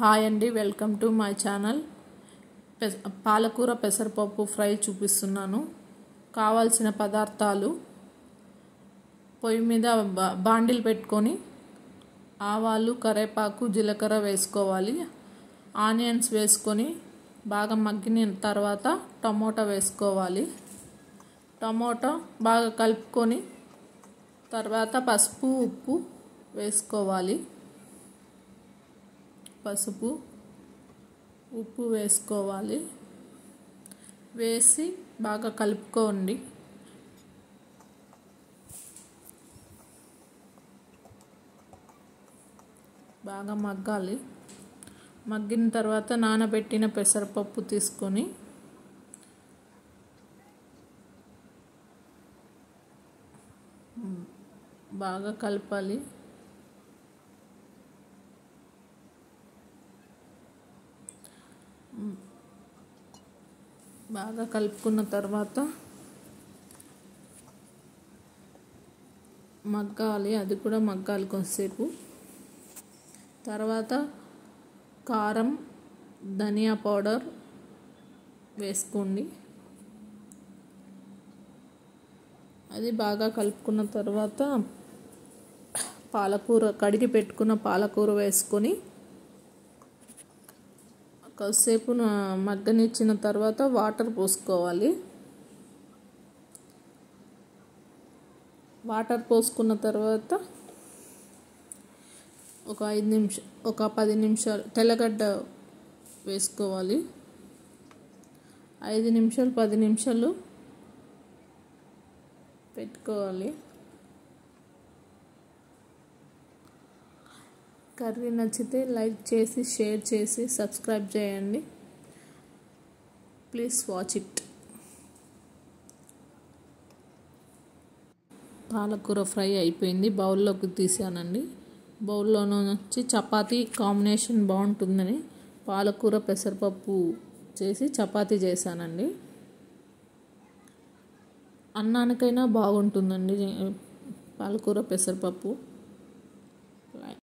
Hi అండి, welcome to my channel. పాలకూర పెసరపప్పు ఫ్రై చూపిస్తున్నాను. కావాల్సిన పదార్థాలు: పొయ్యి మీద బాండిల్ పెట్టుకొని ఆవాలు, కరివేపాకు, జీలకర్ర వేసుకోవాలి. ఆనియన్స్ వేసుకొని బాగా మగ్గిన తర్వాత టమోటా వేసుకోవాలి. టమోటా బాగా కలుపుకొని తర్వాత పసుపు, ఉప్పు వేసుకోవాలి. పసుపు, ఉప్పు వేసుకోవాలి. వేసి బాగా కలుపుకోండి. బాగా మగ్గాలి. మగ్గిన తర్వాత నానబెట్టిన పెసరపప్పు తీసుకొని బాగా కలపాలి. బాగా కలుపుకున్న తర్వాత మగ్గాలి. అది కూడా మగ్గాలి కొంతసేపు. తర్వాత కారం, ధనియా పౌడర్ వేసుకోండి. అది బాగా కలుపుకున్న తర్వాత పాలకూర, కడిగి పెట్టుకున్న పాలకూర వేసుకొని కాసేపు మగ్గనిచ్చిన తర్వాత వాటర్ పోసుకోవాలి. వాటర్ పోసుకున్న తర్వాత ఒక 10 నిమిషాలు తెల్లగడ్డ వేసుకోవాలి. 5 నిమిషాలు 10 నిమిషాలు పెట్టుకోవాలి. కర్రీ నచ్చితే లైక్ చేసి, షేర్ చేసి, సబ్స్క్రైబ్ చేయండి. Please watch it. పాలకూర ఫ్రై అయిపోయింది. బౌల్లోకి తీసానండి. బౌల్లో నుంచి చపాతీ కాంబినేషన్ బాగుంటుందని పాలకూర పెసరపప్పు చేసి చపాతీ చేశానండి. అన్నానికైనా బాగుంటుందండి పాలకూర పెసరపప్పు.